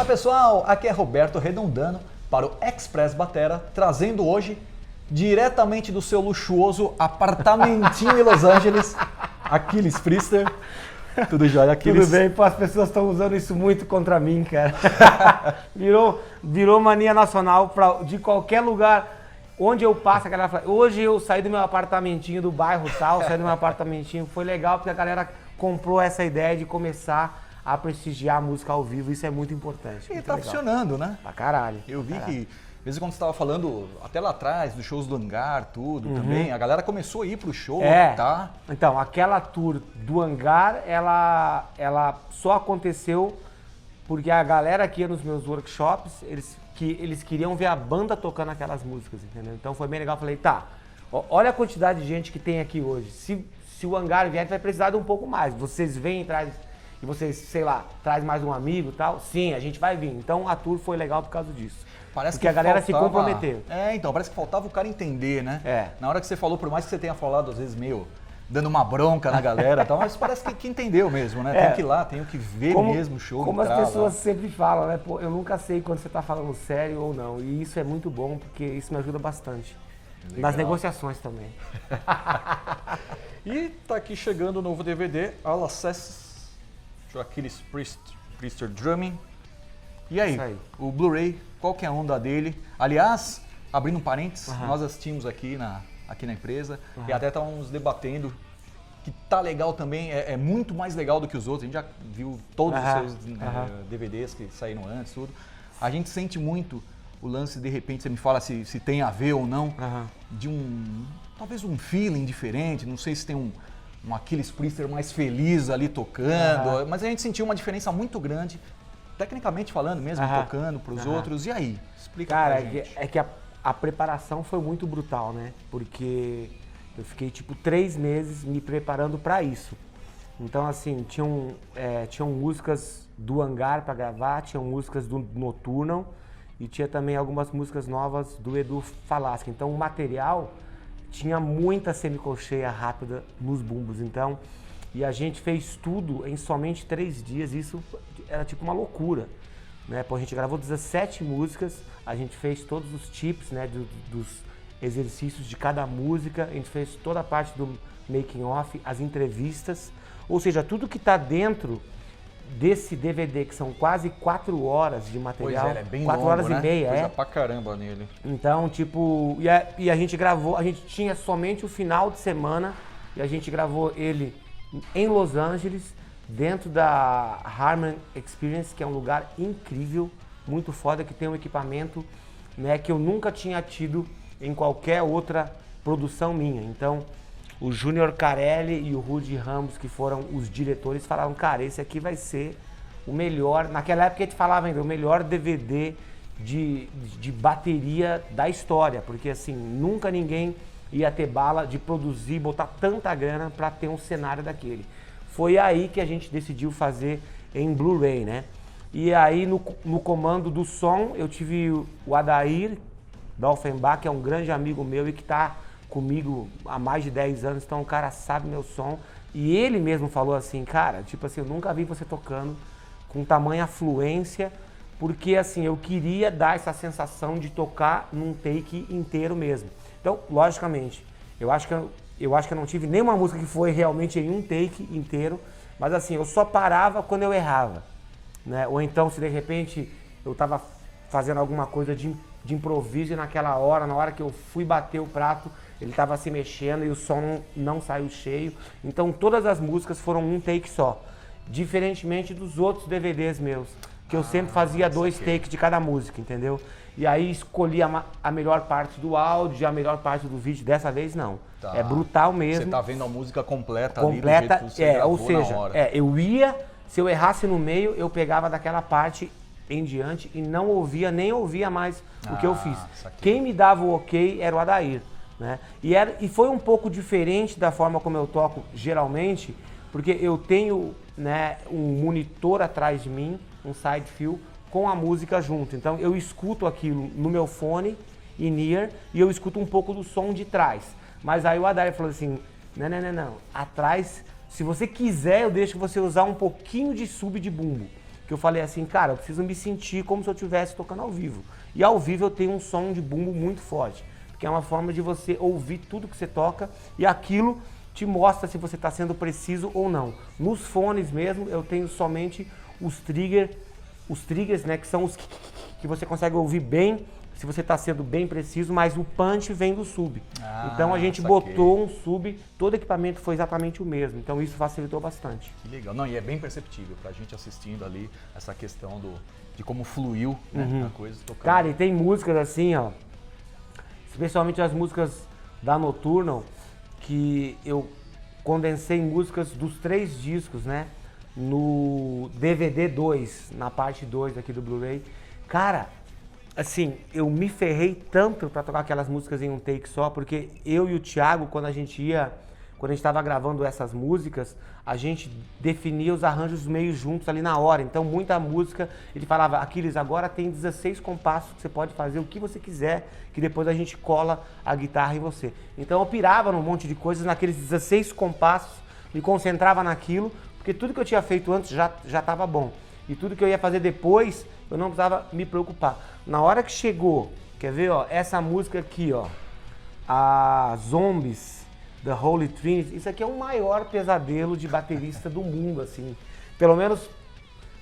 pessoal, aqui é Roberto Redondano para o Express Batera, trazendo hoje, diretamente do seu luxuoso apartamentinho em Los Angeles, Aquiles Priester. Tudo jóia, Aquiles? Tudo bem, pô, as pessoas estão usando isso muito contra mim, cara. virou mania nacional de qualquer lugar. Onde eu passo, a galera fala, hoje eu saí do meu apartamentinho do bairro tal, saí do meu apartamentinho. Foi legal porque a galera comprou essa ideia de começar a prestigiar a música ao vivo. Isso é muito importante. E muito tá legal. funcionando, né? Pra caralho. Eu vi caralho. que, às vezes quando você estava falando, até lá atrás, dos shows do Hangar, tudo também, a galera começou a ir pro show, tá? Então, aquela tour do Hangar, ela só aconteceu porque a galera que ia nos meus workshops, eles queriam ver a banda tocando aquelas músicas, entendeu? Então foi bem legal, eu falei, tá, olha a quantidade de gente que tem aqui hoje. Se o Hangar vier, vai precisar de um pouco mais. Vocês vêm e vocês, sei lá, traz mais um amigo e tal. Sim, a gente vai vir. Então a tour foi legal por causa disso. Parece porque a galera se comprometeu. Então, parece que faltava o cara entender, né? É. Na hora que você falou, por mais que você tenha falado, às vezes, meio dando uma bronca na galera e tal, mas parece que entendeu mesmo, né? Tem que ir lá, tem que ver mesmo o show. Como as pessoas sempre falam, né? Pô, eu nunca sei quando você tá falando sério ou não. E isso é muito bom, porque isso me ajuda bastante. Legal. Nas negociações também. E tá aqui chegando o novo DVD, All Access to Aquiles Priester Drumming. E aí, Isso aí. o Blu-ray, qual que é a onda dele? Aliás, abrindo um parênteses, nós assistimos aqui na empresa e até estávamos debatendo que tá legal também, é muito mais legal do que os outros. A gente já viu todos os seus DVDs que saíram antes, tudo. A gente sente muito o lance, de repente, você me fala se tem a ver ou não, de talvez um feeling diferente, não sei se tem um Aquiles Priester mais feliz ali tocando, mas a gente sentiu uma diferença muito grande, tecnicamente falando mesmo, tocando para os outros. E aí? Explica pra gente. É que a preparação foi muito brutal, né? Porque eu fiquei tipo 3 meses me preparando para isso. Então assim, tinham músicas do Hangar para gravar, tinham músicas do Nocturnal e tinha também algumas músicas novas do Edu Falaschi. Então o material tinha muita semicolcheia rápida nos bumbos. Então, e a gente fez tudo em somente 3 dias. Isso era tipo uma loucura, né? Pô, a gente gravou 17 músicas, a gente fez todos os tips, né, dos exercícios de cada música, a gente fez toda a parte do making off, as entrevistas, ou seja, tudo que está dentro desse DVD, que são quase 4 horas de material. Pois é, ele é bem 4 longo, horas né? e meia, Coisa pra caramba nele. Então, tipo, e a gente gravou, a gente tinha somente o final de semana e a gente gravou ele em Los Angeles, dentro da Harman Experience, que é um lugar incrível, muito foda, que tem um equipamento, né, que eu nunca tinha tido em qualquer outra produção minha. Então, o Júnior Carelli e o Rudy Ramos, que foram os diretores, falaram, cara, esse aqui vai ser o melhor, naquela época a gente falava ainda, o melhor DVD de bateria da história, porque assim, nunca ninguém ia ter bala de produzir, botar tanta grana para ter um cenário daquele. Foi aí que a gente decidiu fazer em Blu-ray, né? E aí no comando do som eu tive o Adair Dolfenbach, que é um grande amigo meu e que tá comigo há mais de 10 anos, então o cara sabe meu som. E ele mesmo falou assim, cara, tipo assim, eu nunca vi você tocando com tamanha fluência, porque assim, eu queria dar essa sensação de tocar num take inteiro mesmo. Então, logicamente, eu acho que eu não tive nenhuma música que foi realmente em um take inteiro, mas assim, eu só parava quando eu errava, né? Ou então, se de repente eu estava fazendo alguma coisa de improviso e naquela hora, na hora que eu fui bater o prato, ele estava se mexendo e o som não saiu cheio. Então, todas as músicas foram um take só, diferentemente dos outros DVDs meus, que eu sempre fazia 2 takes de cada música, entendeu? E aí escolhi a melhor parte do áudio e a melhor parte do vídeo. Dessa vez não. Tá. É brutal mesmo. Você tá vendo a música completa ali do jeito que você gravou ou seja, na hora. eu ia, se eu errasse no meio, eu pegava daquela parte em diante e não ouvia, nem ouvia mais o que eu fiz. Quem me dava o ok era o Adair, né? E foi um pouco diferente da forma como eu toco geralmente, porque eu tenho, né, um monitor atrás de mim, um side fill, com a música junto. Então eu escuto aquilo no meu fone in-ear e eu escuto um pouco do som de trás. Mas aí o Adair falou assim, não, atrás, se você quiser eu deixo você usar um pouquinho de sub de bumbo. que eu falei assim, cara, eu preciso me sentir como se eu estivesse tocando ao vivo. E ao vivo eu tenho um som de bumbo muito forte, porque é uma forma de você ouvir tudo que você toca e aquilo te mostra se você está sendo preciso ou não. Nos fones mesmo, eu tenho somente os triggers, né, que são os que você consegue ouvir bem, se você está sendo bem preciso, mas o punch vem do sub. Então a gente botou um sub, todo equipamento foi exatamente o mesmo, então isso facilitou bastante. Que legal. Não, e é bem perceptível pra gente assistindo ali essa questão de como fluiu, né, a coisa tocando. Cara, e tem músicas assim, ó, especialmente as músicas da Nocturnal, que eu condensei músicas dos 3 discos, né, no DVD 2, na parte 2 aqui do Blu-ray. Cara, assim, eu me ferrei tanto pra tocar aquelas músicas em um take só, porque eu e o Thiago, quando a gente estava gravando essas músicas, a gente definia os arranjos meio juntos ali na hora. Então, muita música, ele falava, Aquiles, agora tem 16 compassos que você pode fazer o que você quiser, que depois a gente cola a guitarra em você. Então, eu pirava num monte de coisas, naqueles 16 compassos, me concentrava naquilo, porque tudo que eu tinha feito antes já estava bom. E tudo que eu ia fazer depois, eu não precisava me preocupar. Na hora que chegou, quer ver, ó, essa música aqui, ó, a Zombies, The Holy Trinity, isso aqui é o maior pesadelo de baterista do mundo, assim. Pelo menos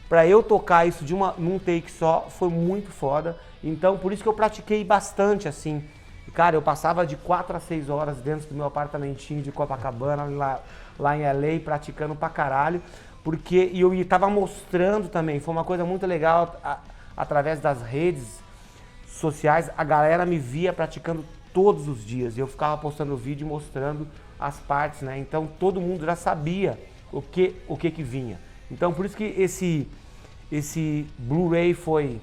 pra eu tocar isso num take só, foi muito foda. Então, por isso que eu pratiquei bastante, assim. E, cara, eu passava de 4 a 6 horas dentro do meu apartamentinho de Copacabana, lá em LA, praticando pra caralho. Porque eu tava mostrando também, foi uma coisa muito legal, através das redes sociais, a galera me via praticando todos os dias. E eu ficava postando vídeo mostrando as partes, né? Então todo mundo já sabia o que vinha. Então por isso que esse Blu-ray foi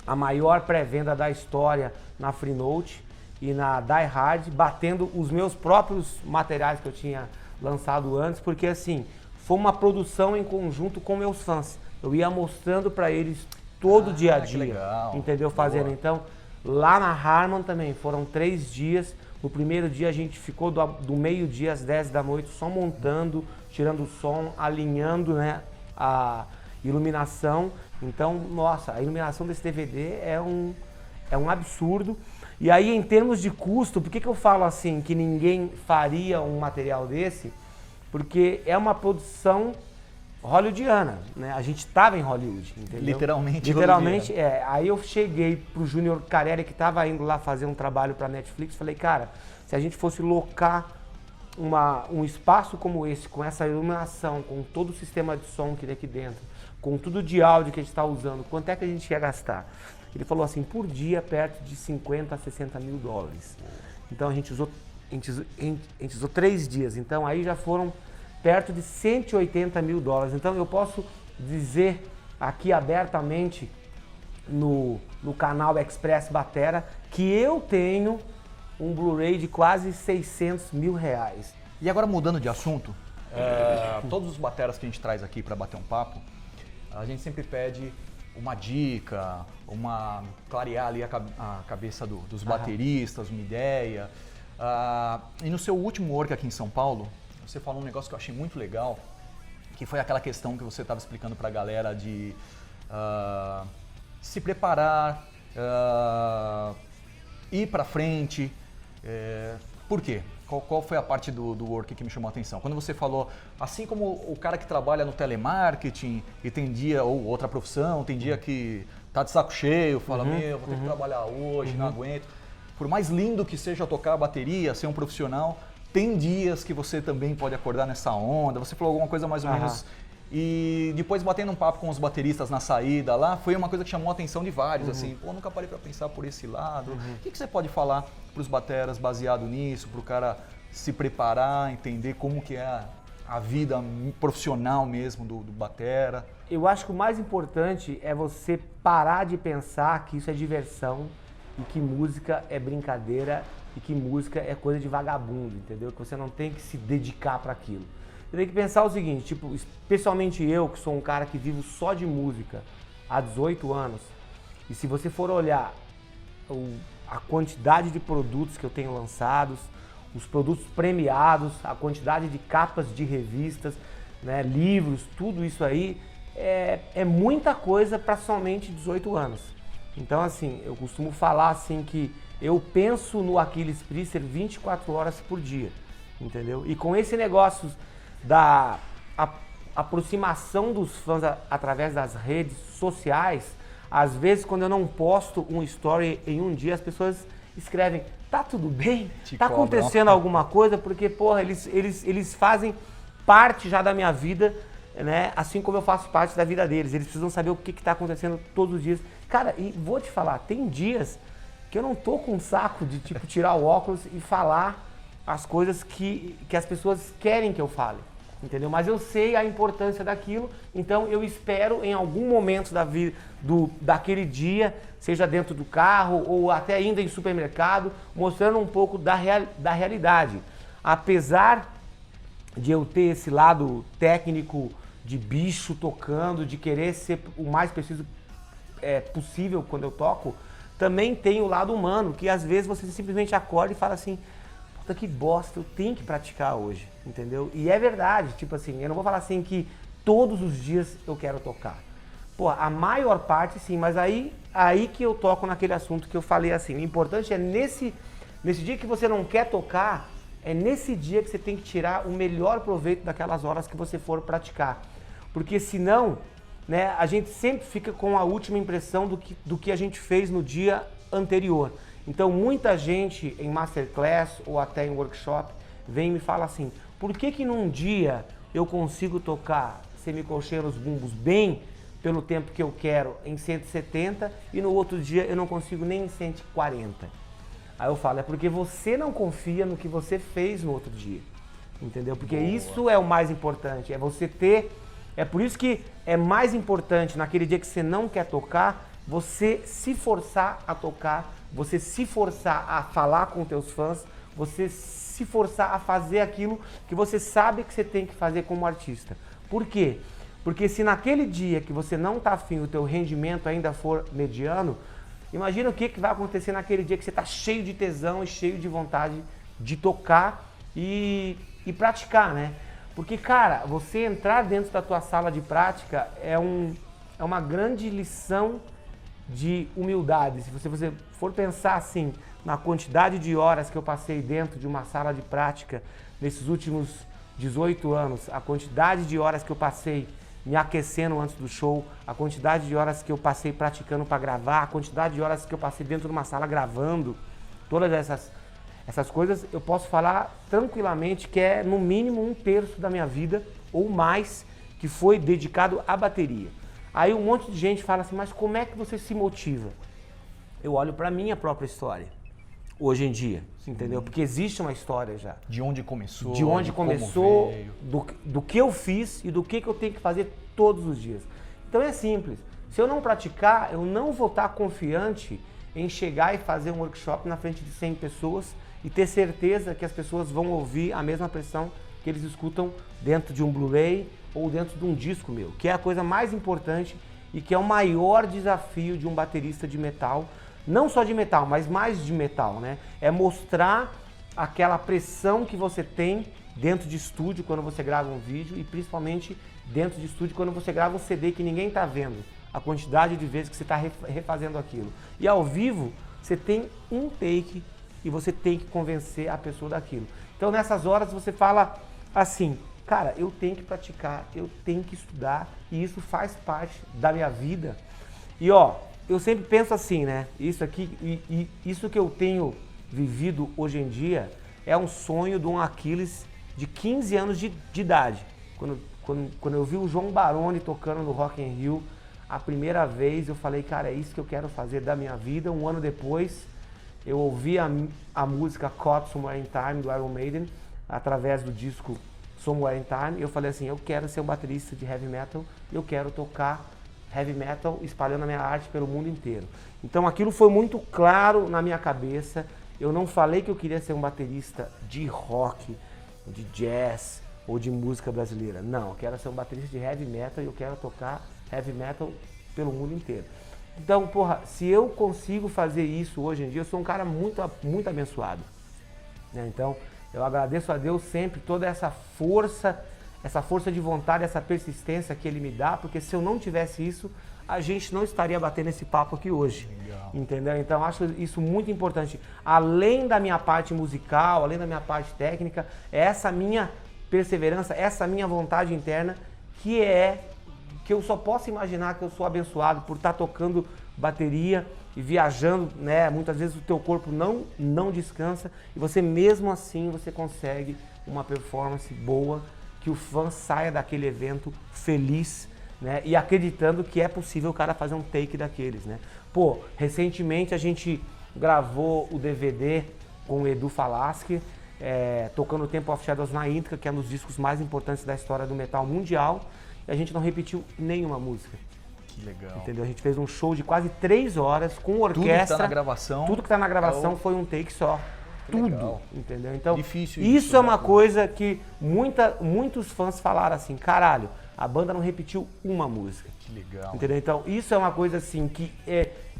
a maior pré-venda da história na Freenode e na Die Hard, batendo os meus próprios materiais que eu tinha lançado antes, porque assim, foi uma produção em conjunto com meus fãs. Eu ia mostrando para eles todo dia a dia, legal. entendeu? Fazendo. Então, lá na Harman também, foram 3 dias. No primeiro dia a gente ficou do meio-dia às 10 da noite só montando, tirando o som, alinhando, né, a iluminação. Então, nossa, a iluminação desse DVD é um absurdo. E aí, em termos de custo, por que eu falo assim que ninguém faria um material desse? Porque é uma produção hollywoodiana, né? A gente estava em Hollywood, entendeu? Literalmente, é. Aí eu cheguei pro Júnior Carelli, que estava indo lá fazer um trabalho para Netflix, falei, cara, se a gente fosse locar um espaço como esse, com essa iluminação, com todo o sistema de som que tem aqui dentro, com tudo de áudio que a gente está usando, quanto é que a gente ia gastar? Ele falou assim, por dia, perto de 50 a 60 mil dólares. Então a gente usou 3 dias, então aí já foram perto de 180 mil dólares. Então eu posso dizer aqui abertamente no canal Express Batera que eu tenho um Blu-ray de quase 600 mil reais. E agora mudando de assunto, todos os bateras que a gente traz aqui para bater um papo, a gente sempre pede uma dica, clarear ali a cabeça dos bateristas, uma ideia. E no seu último work aqui em São Paulo, você falou um negócio que eu achei muito legal, que foi aquela questão que você estava explicando para a galera de se preparar, ir para frente. Por quê? Qual foi a parte do work que me chamou a atenção? Quando você falou, assim como o cara que trabalha no telemarketing e tem dia, ou outra profissão, tem dia que tá de saco cheio, fala, vou ter que trabalhar hoje, não aguento. Por mais lindo que seja tocar a bateria, ser um profissional, tem dias que você também pode acordar nessa onda. Você falou alguma coisa mais ou menos. E depois batendo um papo com os bateristas na saída lá, foi uma coisa que chamou a atenção de vários, assim, pô, nunca parei pra pensar por esse lado. O que você pode falar pros bateras baseado nisso, pro cara se preparar, entender como que é a vida profissional mesmo do batera? Eu acho que o mais importante é você parar de pensar que isso é diversão e que música é brincadeira e que música é coisa de vagabundo, entendeu? Que você não tem que se dedicar para aquilo. Você tem que pensar o seguinte, tipo, especialmente eu, que sou um cara que vivo só de música há 18 anos, e se você for olhar a quantidade de produtos que eu tenho lançados, os produtos premiados, a quantidade de capas de revistas, né, livros, tudo isso aí, é muita coisa para somente 18 anos. Então, assim, eu costumo falar assim que eu penso no Aquiles Priester 24 horas por dia, entendeu? E com esse negócio da aproximação dos fãs através das redes sociais, às vezes quando eu não posto um story em um dia, as pessoas escrevem, tá tudo bem? Tá acontecendo alguma coisa? Porque, porra, eles fazem parte já da minha vida, né? Assim como eu faço parte da vida deles. Eles precisam saber o que está acontecendo todos os dias. Cara, e vou te falar, tem dias que eu não tô com um saco de, tipo, tirar o óculos e falar as coisas que as pessoas querem que eu fale, entendeu? Mas eu sei a importância daquilo, então eu espero em algum momento da vida, daquele dia, seja dentro do carro ou até ainda em supermercado, mostrando um pouco da realidade. Apesar de eu ter esse lado técnico de bicho tocando, de querer ser o mais preciso possível quando eu toco, também tem o lado humano, que às vezes você simplesmente acorda e fala assim, puta que bosta, eu tenho que praticar hoje, entendeu? E é verdade, tipo assim, eu não vou falar assim que todos os dias eu quero tocar. Pô, a maior parte sim, mas aí que eu toco naquele assunto que eu falei assim, o importante é nesse dia que você não quer tocar, é nesse dia que você tem que tirar o melhor proveito daquelas horas que você for praticar. Porque senão, né, a gente sempre fica com a última impressão do que a gente fez no dia anterior. Então muita gente em masterclass ou até em workshop vem e me fala assim, por que num dia eu consigo tocar semicolcheiros bumbos bem pelo tempo que eu quero em 170 e no outro dia eu não consigo nem em 140? Aí eu falo, é porque você não confia no que você fez no outro dia, entendeu? Porque isso é o mais importante, é você ter... É por isso que é mais importante naquele dia que você não quer tocar, você se forçar a tocar, você se forçar a falar com teus fãs, você se forçar a fazer aquilo que você sabe que você tem que fazer como artista. Por quê? Porque se naquele dia que você não está afim, o teu rendimento ainda for mediano, imagina o que vai acontecer naquele dia que você está cheio de tesão e cheio de vontade de tocar e praticar, né? Porque, cara, você entrar dentro da tua sala de prática é uma grande lição de humildade. Se você for pensar assim, na quantidade de horas que eu passei dentro de uma sala de prática nesses últimos 18 anos, a quantidade de horas que eu passei me aquecendo antes do show, a quantidade de horas que eu passei praticando para gravar, a quantidade de horas que eu passei dentro de uma sala gravando, todas essas coisas, eu posso falar tranquilamente que é no mínimo 1/3 da minha vida ou mais que foi dedicado à bateria. Aí um monte de gente fala assim, mas como é que você se motiva? Eu olho para minha própria história, hoje em dia, entendeu? Porque existe uma história já. De onde começou. De onde começou, do que eu fiz e do que eu tenho que fazer todos os dias. Então é simples, se eu não praticar, eu não vou estar confiante em chegar e fazer um workshop na frente de 100 pessoas e ter certeza que as pessoas vão ouvir a mesma pressão que eles escutam dentro de um Blu-ray ou dentro de um disco meu, que é a coisa mais importante e que é o maior desafio de um baterista de metal, não só de metal, mas mais de metal, né? É mostrar aquela pressão que você tem dentro de estúdio quando você grava um vídeo e principalmente dentro de estúdio quando você grava um CD que ninguém está vendo, a quantidade de vezes que você está refazendo aquilo. E ao vivo, você tem um take e você tem que convencer a pessoa daquilo. Então nessas horas você fala assim, cara, eu tenho que praticar, eu tenho que estudar e isso faz parte da minha vida. E ó, eu sempre penso assim, né? Isso aqui, isso que eu tenho vivido hoje em dia é um sonho de um Aquiles de 15 anos de idade. Quando eu vi o João Baroni tocando no Rock in Rio, a primeira vez eu falei, cara, é isso que eu quero fazer da minha vida. Um ano depois, eu ouvi a música Caught Somewhere in Time, do Iron Maiden, através do disco Somewhere in Time. Eu falei assim, eu quero ser um baterista de heavy metal, eu quero tocar heavy metal espalhando a minha arte pelo mundo inteiro. Então aquilo foi muito claro na minha cabeça. Eu não falei que eu queria ser um baterista de rock, de jazz ou de música brasileira. Não, eu quero ser um baterista de heavy metal e eu quero tocar heavy metal pelo mundo inteiro. Então, porra, se eu consigo fazer isso hoje em dia, eu sou um cara muito abençoado, né? Então, eu agradeço a Deus sempre toda essa força, essa força de vontade, essa persistência que ele me dá, porque se eu não tivesse isso, a gente não estaria batendo esse papo aqui hoje. Legal. Entendeu? Então, acho isso muito importante. Além da minha parte musical, além da minha parte técnica, é essa minha perseverança, essa minha vontade interna, que eu só posso imaginar que eu sou abençoado por estar tocando bateria e viajando, né? Muitas vezes o teu corpo não descansa e você mesmo assim você consegue uma performance boa, que o fã saia daquele evento feliz, né? E acreditando que é possível o cara fazer um take daqueles, né? Pô, recentemente a gente gravou o DVD com o Edu Falaschi, tocando o Temple of Shadows na íntegra, que é um dos discos mais importantes da história do metal mundial, e a gente não repetiu nenhuma música. Que legal. Entendeu? A gente fez um show de quase 3 horas com orquestra. Tudo que tá na gravação. Tudo que tá na gravação foi um take só. Tudo. Legal. Entendeu? Então, difícil isso é uma né? coisa que muitos fãs falaram assim, caralho, a banda não repetiu uma música. Que legal. Entendeu? Então, isso é uma coisa assim que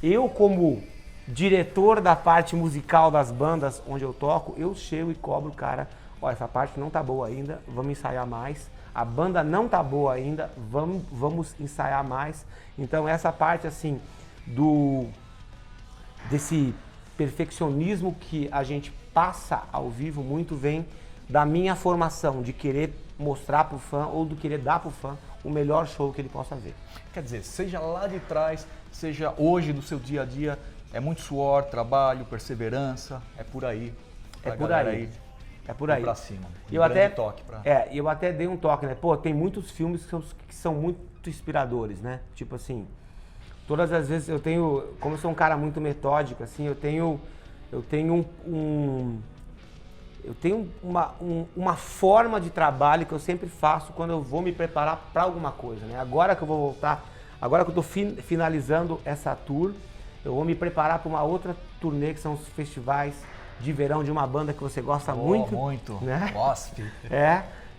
eu como diretor da parte musical das bandas onde eu toco, eu chego e cobro o cara, ó, essa parte não tá boa ainda, vamos ensaiar mais. A banda não tá boa ainda, vamos ensaiar mais. Então essa parte assim desse perfeccionismo que a gente passa ao vivo muito vem da minha formação, de querer mostrar pro fã ou de querer dar pro fã o melhor show que ele possa ver. Quer dizer, seja lá de trás, seja hoje no seu dia a dia, é muito suor, trabalho, perseverança, é por aí. É por aí. É por aí. Pra cima. Eu até dei um toque, né? Pô, tem muitos filmes que são muito inspiradores, né? Tipo assim, todas as vezes eu tenho, como eu sou um cara muito metódico, assim, eu tenho uma forma de trabalho que eu sempre faço quando eu vou me preparar para alguma coisa, né? Agora que eu vou voltar, agora que eu tô finalizando essa tour, eu vou me preparar para uma outra turnê que são os festivais de verão de uma banda que você gosta muito. Muito, né? Wasp.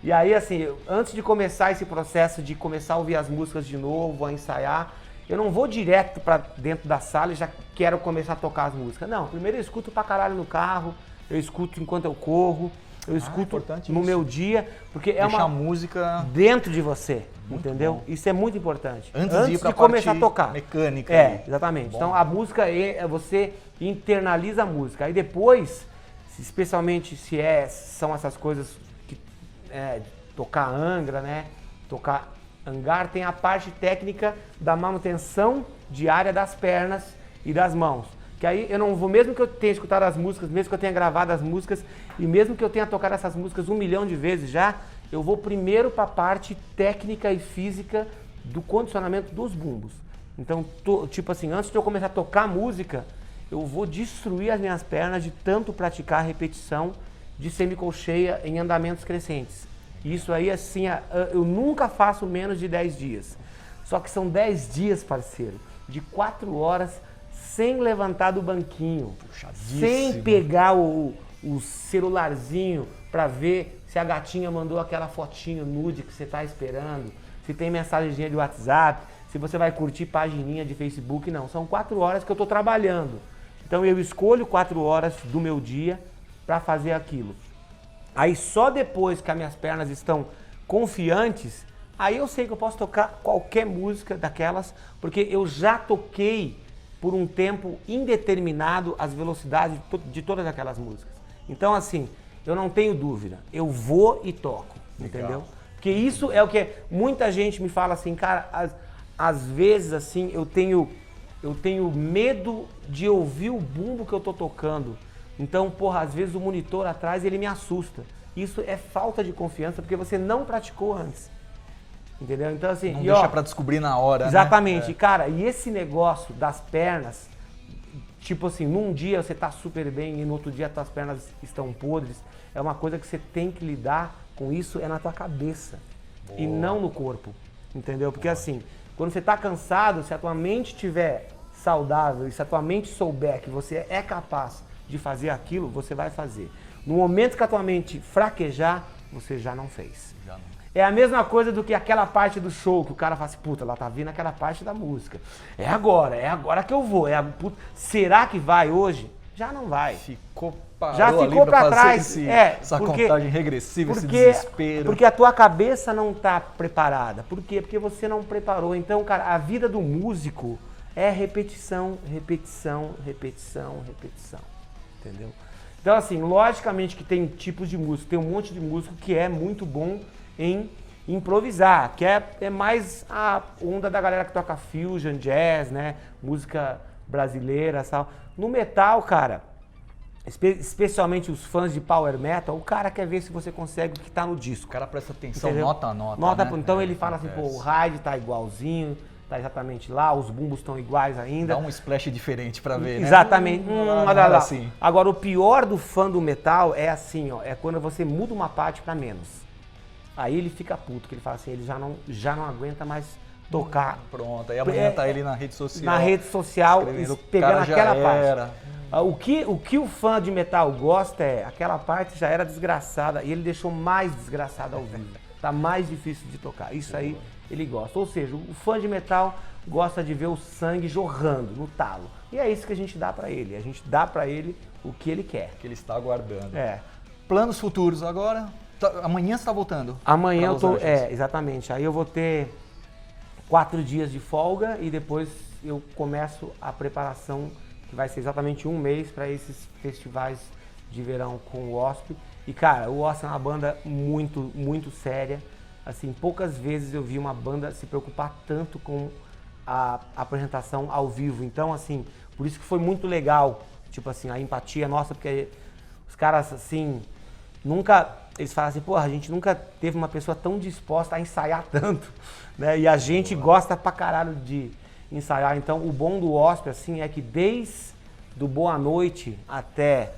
E aí assim, antes de começar esse processo de começar a ouvir as músicas de novo, a ensaiar, eu não vou direto pra dentro da sala e já quero começar a tocar as músicas. Não, primeiro eu escuto pra caralho no carro, eu escuto enquanto eu corro, eu escuto no meu dia, porque é deixar uma a música dentro de você, muito entendeu? bom. Isso é muito importante. Antes de ir pra começar a parte tocar. mecânica. Exatamente. Bom. Então a música você internaliza a música. Aí depois, especialmente se são essas coisas que tocar Angra, né? Tocar hangar, tem a parte técnica da manutenção diária das pernas e das mãos. Que aí eu não vou, mesmo que eu tenha escutado as músicas, mesmo que eu tenha gravado as músicas e mesmo que eu tenha tocado essas músicas 1 milhão de vezes já, eu vou primeiro para a parte técnica e física do condicionamento dos bumbos. Então, tipo assim, antes de eu começar a tocar música, eu vou destruir as minhas pernas de tanto praticar a repetição de semicolcheia em andamentos crescentes. Isso aí, assim, eu nunca faço menos de 10 dias. Só que são 10 dias, parceiro, de 4 horas sem levantar do banquinho, sem pegar o celularzinho para ver se a gatinha mandou aquela fotinho nude que você tá esperando, se tem mensagenzinha de WhatsApp, se você vai curtir pagininha de Facebook, não. São 4 horas que eu tô trabalhando. Então eu escolho 4 horas do meu dia para fazer aquilo. Aí só depois que as minhas pernas estão confiantes, aí eu sei que eu posso tocar qualquer música daquelas, porque eu já toquei por um tempo indeterminado as velocidades de todas aquelas músicas. Então assim, eu não tenho dúvida, eu vou e toco, entendeu? Porque isso é o que muita gente me fala assim, cara, às vezes assim, eu tenho medo de ouvir o bumbo que eu tô tocando. Então, porra, às vezes o monitor atrás ele me assusta. Isso é falta de confiança porque você não praticou antes. Entendeu? Então assim, não deixa pra descobrir na hora, exatamente. Né? Cara, e esse negócio das pernas, tipo assim, num dia você tá super bem e no outro dia as tuas pernas estão podres, é uma coisa que você tem que lidar com isso na tua cabeça. Boa. E não no corpo. Entendeu? Porque assim, quando você tá cansado, se a tua mente estiver saudável e se a tua mente souber que você é capaz de fazer aquilo, você vai fazer. No momento que a tua mente fraquejar, você já não fez. É a mesma coisa do que aquela parte do show, que o cara fala assim, puta, lá tá vindo aquela parte da música. É agora que eu vou. Será que vai hoje? já não vai. Já ficou para trás. Essa contagem regressiva, esse desespero. Porque a tua cabeça não tá preparada. Por quê? Porque você não preparou. Então, cara, a vida do músico é repetição, repetição, repetição, repetição. Entendeu? Então, assim, logicamente que tem tipos de músico. Tem um monte de músico que é muito bom em improvisar, que é mais a onda da galera que toca fusion, jazz, né? Música brasileira, tal. No metal, cara, especialmente os fãs de power metal, o cara quer ver se você consegue o que tá no disco. O cara presta atenção, entendeu? nota a nota, né? Então ele fala assim, pô, o ride tá igualzinho, tá exatamente lá, os bumbos estão iguais ainda. Dá um splash diferente pra ver, né? Exatamente. Olha lá. Assim. Agora, o pior do fã do metal é assim, ó, é quando você muda uma parte pra menos. Aí ele fica puto, que ele fala assim, ele já não aguenta mais tocar. Pronto, aí amanhã tá ele na rede social. Na rede social, pegando aquela parte. O que o fã de metal gosta é, aquela parte já era desgraçada e ele deixou mais desgraçada ao vivo. Tá mais difícil de tocar. Isso aí ele gosta. Ou seja, o fã de metal gosta de ver o sangue jorrando no talo. E é isso que a gente dá pra ele. A gente dá pra ele o que ele quer. Que ele está aguardando. É. Planos futuros agora? Amanhã você tá voltando? Amanhã eu tô. Exatamente. Aí eu vou ter 4 dias de folga e depois eu começo a preparação, que vai ser exatamente um mês para esses festivais de verão com o Wasp. E cara, o Wasp é uma banda muito, muito séria. Assim, poucas vezes eu vi uma banda se preocupar tanto com a apresentação ao vivo. Então, assim, por isso que foi muito legal, tipo assim, a empatia nossa, porque os caras, assim, eles falam assim, porra, a gente nunca teve uma pessoa tão disposta a ensaiar tanto, né? E a gente gosta pra caralho de ensaiar. Então, o bom do Wasp, assim, é que desde do Boa Noite até,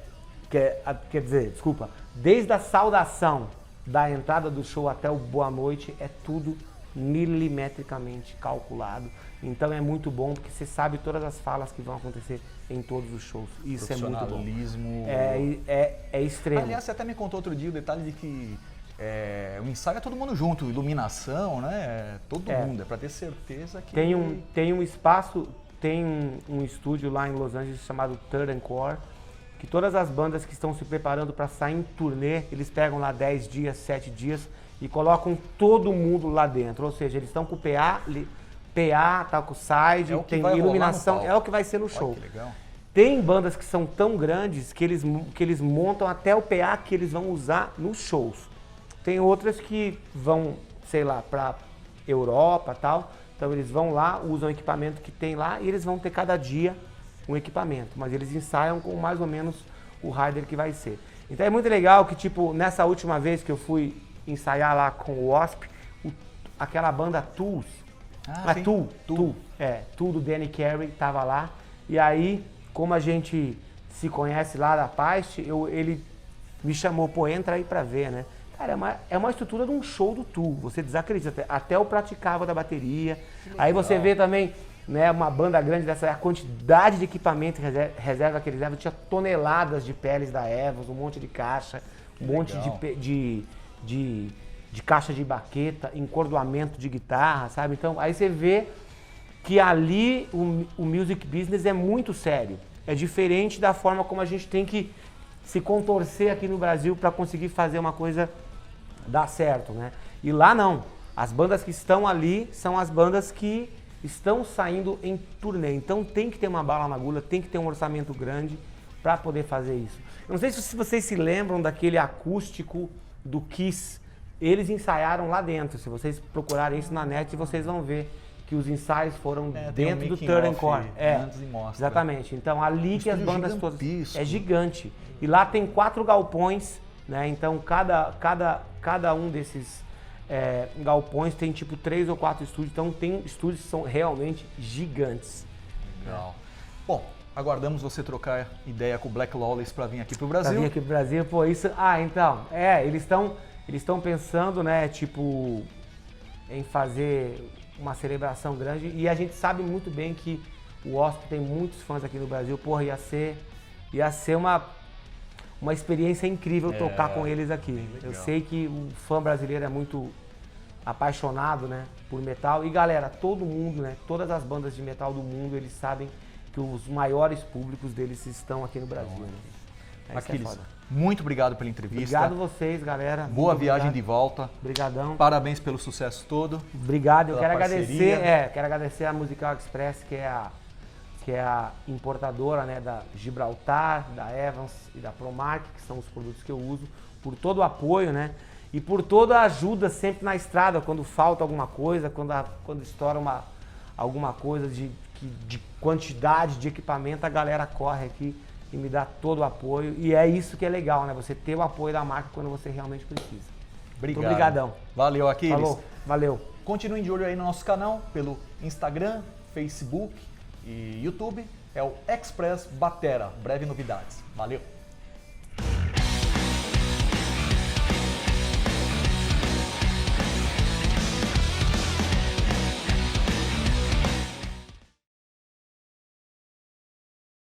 desde a saudação da entrada do show até o Boa Noite, é tudo milimetricamente calculado. Então é muito bom, porque você sabe todas as falas que vão acontecer em todos os shows. Isso é muito bom. Profissionalismo. É extremo. Aliás, você até me contou outro dia o detalhe de que o ensaio é todo mundo junto, iluminação, né? Todo mundo, é pra ter certeza que... Tem um espaço, tem um estúdio lá em Los Angeles chamado Third Encore, que todas as bandas que estão se preparando para sair em turnê, eles pegam lá 10 dias, 7 dias e colocam todo mundo lá dentro. Ou seja, eles estão com o PA, tá com o side, tem iluminação, é o que vai ser no show. Que legal. Tem bandas que são tão grandes que eles montam até o PA que eles vão usar nos shows. Tem outras que vão, sei lá, para Europa e tal. Então eles vão lá, usam o equipamento que tem lá e eles vão ter cada dia um equipamento. Mas eles ensaiam com mais ou menos o rider que vai ser. Então é muito legal que, tipo, nessa última vez que eu fui ensaiar lá com o Wasp, aquela banda Tool do Danny Carey tava lá. E aí, como a gente se conhece lá da Paiste, ele me chamou, pô, entra aí pra ver, né? Cara, é uma estrutura de um show do Tool, você desacredita, até o praticável da bateria. Aí você vê também, né, uma banda grande dessa, a quantidade de equipamento reserva que eles levam, tinha toneladas de peles da Evos, um monte de caixa, um monte de caixa de baqueta, encordoamento de guitarra, sabe? Então, aí você vê que ali o music business é muito sério. É diferente da forma como a gente tem que se contorcer aqui no Brasil para conseguir fazer uma coisa dar certo, né? E lá não. As bandas que estão ali são as bandas que estão saindo em turnê. Então tem que ter uma bala na agulha, tem que ter um orçamento grande para poder fazer isso. Eu não sei se vocês se lembram daquele acústico do Kiss. Eles ensaiaram lá dentro. Se vocês procurarem isso na net, vocês vão ver que os ensaios foram dentro do Third Encore. Exatamente. Então ali que as bandas todas... É gigante. E lá tem 4 galpões, né? Então cada um desses galpões tem tipo 3 ou 4 estúdios. Então tem estúdios que são realmente gigantes. Legal. Bom, aguardamos você trocar ideia com o Black Lawless para vir aqui pro Brasil. Pra vir aqui pro Brasil, pô, isso... então, eles estão pensando, né, tipo, em fazer uma celebração grande, e a gente sabe muito bem que o Wasp tem muitos fãs aqui no Brasil. Porra, ia ser uma experiência incrível tocar com eles aqui. Eu sei que o fã brasileiro é muito apaixonado, né, por metal. E galera, todo mundo, né, todas as bandas de metal do mundo, eles sabem que os maiores públicos deles estão aqui no Brasil. Né? Isso é Aquiles, foda. muito obrigado pela entrevista. Obrigado vocês, galera. Boa Muito viagem obrigado. de volta. Obrigadão. Parabéns pelo sucesso todo. Obrigado. Eu pela quero parceria. agradecer a Musical Express, que é a importadora, né, da Gibraltar, da Evans e da Promark, que são os produtos que eu uso, por todo o apoio, né? E por toda a ajuda sempre na estrada, quando falta alguma coisa, quando estoura alguma coisa de quantidade de equipamento, a galera corre aqui e me dá todo o apoio. E é isso que é legal, né? Você ter o apoio da marca quando você realmente precisa. Obrigado. Obrigadão. Valeu, Aquiles. Falou, valeu. Continuem de olho aí no nosso canal, pelo Instagram, Facebook e YouTube. É o Express Batera. Breve novidades. Valeu.